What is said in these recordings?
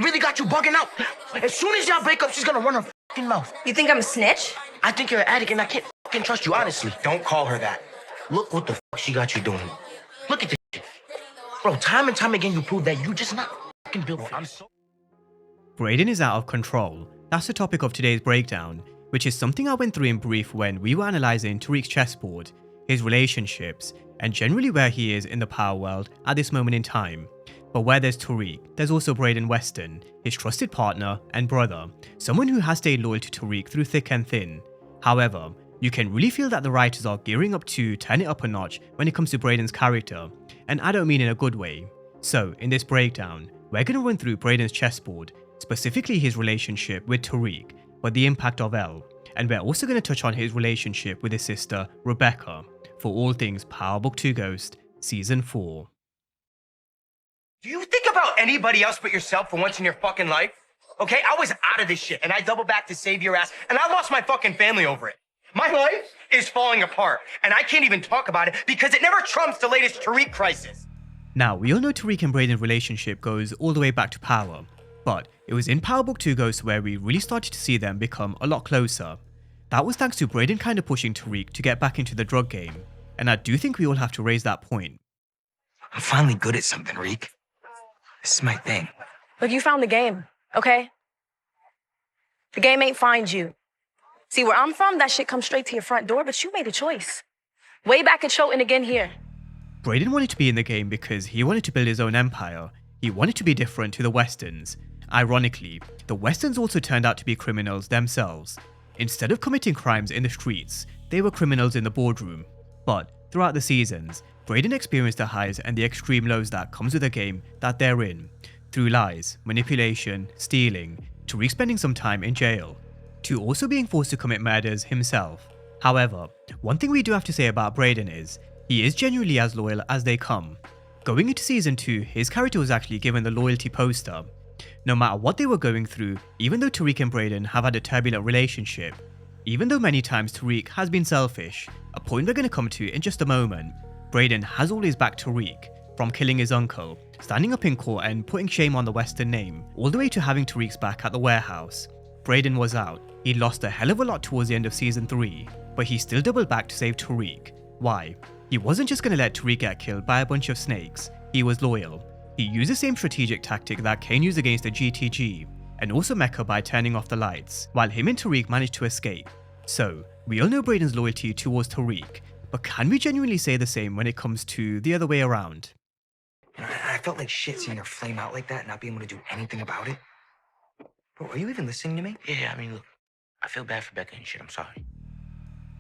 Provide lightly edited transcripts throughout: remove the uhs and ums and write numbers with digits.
really got you bugging out. As soon as y'all break up, she's gonna run her fucking mouth. You think I'm a snitch? I think you're an addict and I can't fucking trust you, honestly. Don't call her that. Look what the fuck she got you doing. Look at this shit. Bro, time and time again you prove that you just not fucking built for it. Brayden is out of control. That's the topic of today's breakdown, which is something I went through in brief when we were analysing Tariq's chessboard, his relationships, and generally where he is in the power world at this moment in time. But where there's Tariq, there's also Brayden Weston, his trusted partner and brother, someone who has stayed loyal to Tariq through thick and thin. However, you can really feel that the writers are gearing up to turn it up a notch when it comes to Brayden's character, and I don't mean in a good way. So, in this breakdown, we're going to run through Brayden's chessboard, specifically his relationship with Tariq, but the impact of Elle, and we're also going to touch on his relationship with his sister, Rebecca, for all things Power Book 2 Ghost, Season 4. Do you think about anybody else but yourself for once in your fucking life? Okay, I was out of this shit, and I doubled back to save your ass, and I lost my fucking family over it. My life is falling apart, and I can't even talk about it because it never trumps the latest Tariq crisis. Now, we all know Tariq and Brayden's relationship goes all the way back to Power, but it was in Power Book 2 Ghost where we really started to see them become a lot closer. That was thanks to Brayden kind of pushing Tariq to get back into the drug game, and I do think we all have to raise that point. I'm finally good at something, Reek. This is my thing. Look, you found the game, okay? The game ain't find you. See, where I'm from, that shit comes straight to your front door, but you made a choice. Way back at Choten again here. Brayden wanted to be in the game because he wanted to build his own empire. He wanted to be different to the Westerns. Ironically, the Westerns also turned out to be criminals themselves. Instead of committing crimes in the streets, they were criminals in the boardroom. But throughout the seasons, Brayden experienced the highs and the extreme lows that comes with a game that they're in, through lies, manipulation, stealing, Tariq spending some time in jail, to also being forced to commit murders himself. However, one thing we do have to say about Brayden is, he is genuinely as loyal as they come. Going into season 2, his character was actually given the loyalty poster. No matter what they were going through, even though Tariq and Brayden have had a turbulent relationship, even though many times Tariq has been selfish, a point we're going to come to in just a moment, Brayden has always backed Tariq, from killing his uncle, standing up in court and putting shame on the Western name, all the way to having Tariq's back at the warehouse. Brayden was out, he lost a hell of a lot towards the end of season 3, but he still doubled back to save Tariq. Why? He wasn't just going to let Tariq get killed by a bunch of snakes, he was loyal. He used the same strategic tactic that Kane used against the GTG, and also Mecca by turning off the lights, while him and Tariq managed to escape. So, we all know Brayden's loyalty towards Tariq, but can we genuinely say the same when it comes to the other way around? I felt like shit seeing her flame out like that and not being able to do anything about it. Bro, are you even listening to me? Yeah, I mean, look, I feel bad for Becca and shit, I'm sorry.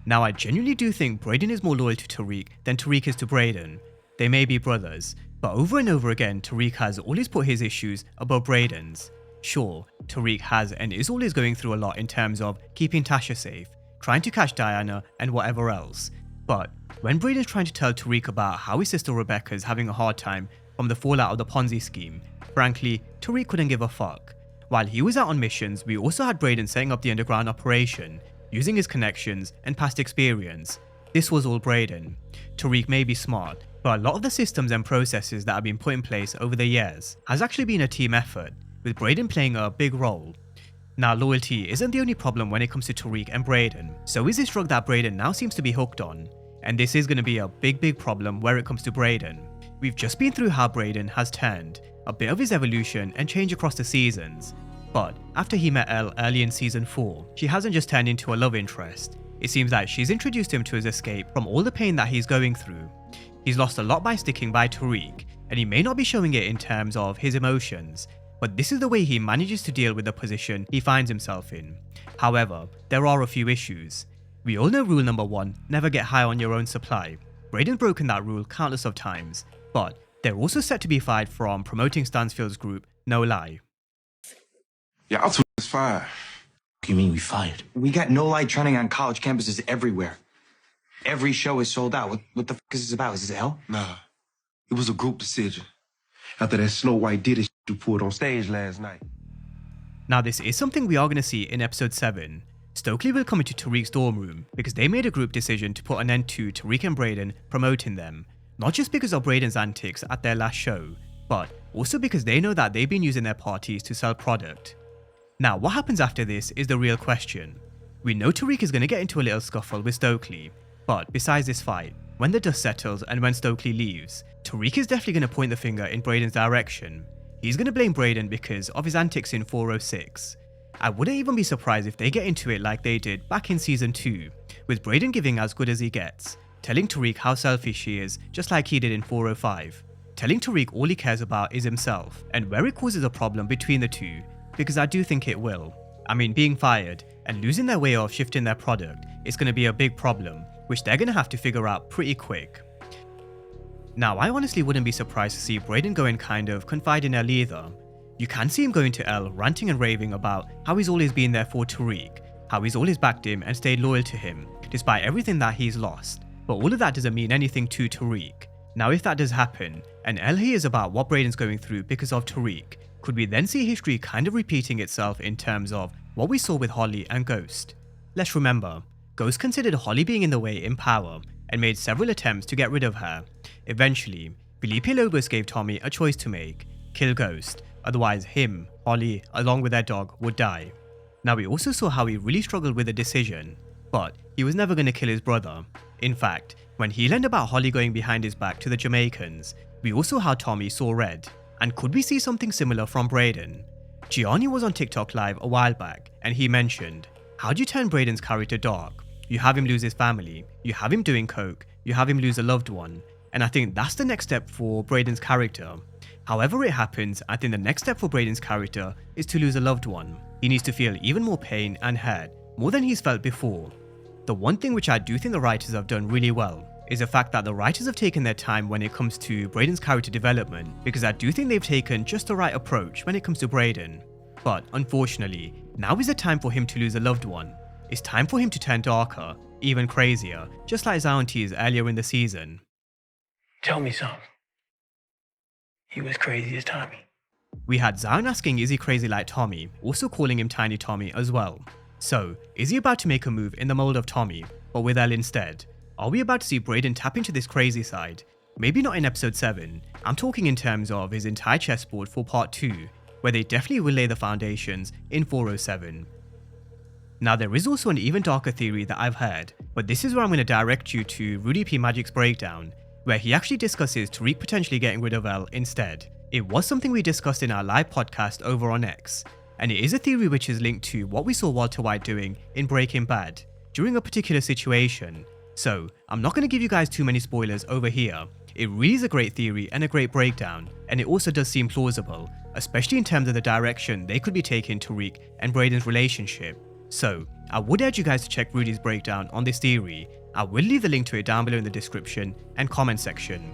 Now, I genuinely do think Brayden is more loyal to Tariq than Tariq is to Brayden. They may be brothers, but over and over again, Tariq has always put his issues above Brayden's. Sure, Tariq has and is always going through a lot in terms of keeping Tasha safe, trying to catch Diana and whatever else. But when Brayden's trying to tell Tariq about how his sister Rebecca is having a hard time from the fallout of the Ponzi scheme, frankly, Tariq couldn't give a fuck. While he was out on missions, we also had Brayden setting up the underground operation, using his connections and past experience. This was all Brayden. Tariq may be smart, but a lot of the systems and processes that have been put in place over the years has actually been a team effort, with Brayden playing a big role. Now, loyalty isn't the only problem when it comes to Tariq and Brayden, so is this drug that Brayden now seems to be hooked on, and this is going to be a big problem where it comes to Brayden. We've just been through how Brayden has turned, a bit of his evolution and change across the seasons, but after he met Elle early in season 4, she hasn't just turned into a love interest. It seems like she's introduced him to his escape from all the pain that he's going through. He's lost a lot by sticking by Tariq, and he may not be showing it in terms of his emotions, but this is the way he manages to deal with the position he finds himself in. However, there are a few issues. We all know rule number 1, never get high on your own supply. Brayden's broken that rule countless of times, but they're also set to be fired from promoting Stansfield's group, No Lie. Yeah, I'll is fired. What do you mean we fired? We got No Lie trending on college campuses everywhere. Every show is sold out. What the f*** is this about? Is this hell? Nah, it was a group decision. After that Snow White did it you pulled on stage last night. Now, this is something we are going to see in episode 7. Stokely will come into Tariq's dorm room because they made a group decision to put an end to Tariq and Brayden promoting them, not just because of Brayden's antics at their last show, but also because they know that they've been using their parties to sell product. Now, what happens after this is the real question. We know Tariq is going to get into a little scuffle with Stokely, but besides this fight, when the dust settles and when Stokely leaves, Tariq is definitely going to point the finger in Brayden's direction. He's going to blame Brayden because of his antics in 406. I wouldn't even be surprised if they get into it like they did back in season 2, with Brayden giving as good as he gets, telling Tariq how selfish he is, just like he did in 405, telling Tariq all he cares about is himself, and where it causes a problem between the two, because I do think it will. I mean, being fired and losing their way of shifting their product is going to be a big problem, which they're going to have to figure out pretty quick. Now, I honestly wouldn't be surprised to see Brayden go and kind of confide in Elle either. You can see him going to Elle ranting and raving about how he's always been there for Tariq, how he's always backed him and stayed loyal to him, despite everything that he's lost. But all of that doesn't mean anything to Tariq. Now, if that does happen, and Elle hears about what Brayden's going through because of Tariq, could we then see history kind of repeating itself in terms of what we saw with Holly and Ghost? Let's remember, Ghost considered Holly being in the way in power and made several attempts to get rid of her. Eventually, Felipe Lobos gave Tommy a choice to make: kill Ghost, otherwise him, Holly, along with their dog would die. Now, we also saw how he really struggled with the decision, but he was never going to kill his brother. In fact, when he learned about Holly going behind his back to the Jamaicans, we also saw how Tommy saw red. And could we see something similar from Brayden? Gianni was on TikTok Live a while back, and he mentioned, how do you turn Brayden's character dark? You have him lose his family, you have him doing coke, you have him lose a loved one, and I think that's the next step for Brayden's character. However it happens, I think the next step for Brayden's character is to lose a loved one. He needs to feel even more pain and hurt, more than he's felt before. The one thing which I do think the writers have done really well is the fact that the writers have taken their time when it comes to Brayden's character development, because I do think they've taken just the right approach when it comes to Brayden. But unfortunately, now is the time for him to lose a loved one. It's time for him to turn darker, even crazier, just like Zion teased earlier in the season. Tell me something. He was crazy as Tommy. We had Zion asking is he crazy like Tommy, also calling him Tiny Tommy as well. So, is he about to make a move in the mold of Tommy, but with Elle instead? Are we about to see Brayden tap into this crazy side? Maybe not in episode 7, I'm talking in terms of his entire chessboard for part 2, where they definitely will lay the foundations in 407. Now, there is also an even darker theory that I've heard, but this is where I'm going to direct you to Rudy P. Magic's breakdown, where he actually discusses Tariq potentially getting rid of Elle instead. It was something we discussed in our live podcast over on X, and it is a theory which is linked to what we saw Walter White doing in Breaking Bad during a particular situation. So, I'm not going to give you guys too many spoilers over here. It really is a great theory and a great breakdown, and it also does seem plausible, especially in terms of the direction they could be taking Tariq and Brayden's relationship. So, I would urge you guys to check Rudy's breakdown on this theory. I will leave the link to it down below in the description and comment section.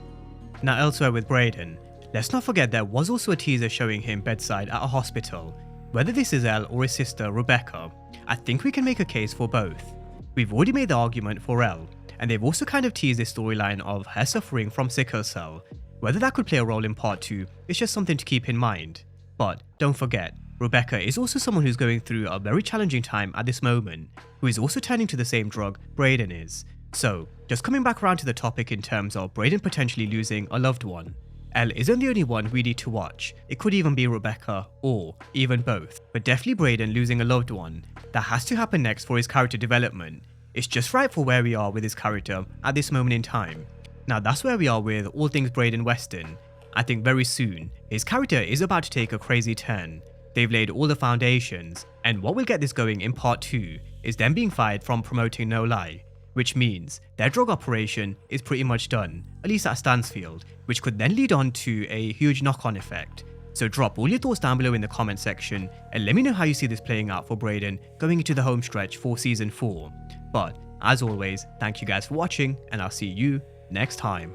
Now, elsewhere with Brayden, let's not forget there was also a teaser showing him bedside at a hospital. Whether this is Elle or his sister Rebecca, I think we can make a case for both. We've already made the argument for Elle, and they've also kind of teased this storyline of her suffering from sickle cell. Whether that could play a role in part 2 is just something to keep in mind. But don't forget, Rebecca is also someone who's going through a very challenging time at this moment, who is also turning to the same drug Brayden is. So, just coming back around to the topic in terms of Brayden potentially losing a loved one, Elle isn't the only one we need to watch. It could even be Rebecca, or even both, but definitely Brayden losing a loved one. That has to happen next for his character development. It's just right for where we are with his character at this moment in time. Now that's where we are with all things Brayden Weston. I think very soon, his character is about to take a crazy turn. They've laid all the foundations, and what will get this going in part 2 is them being fired from promoting No Lie, which means their drug operation is pretty much done, at least at Stansfield, which could then lead on to a huge knock-on effect. So drop all your thoughts down below in the comment section and let me know how you see this playing out for Brayden going into the home stretch for season 4. But as always, thank you guys for watching, and I'll see you next time.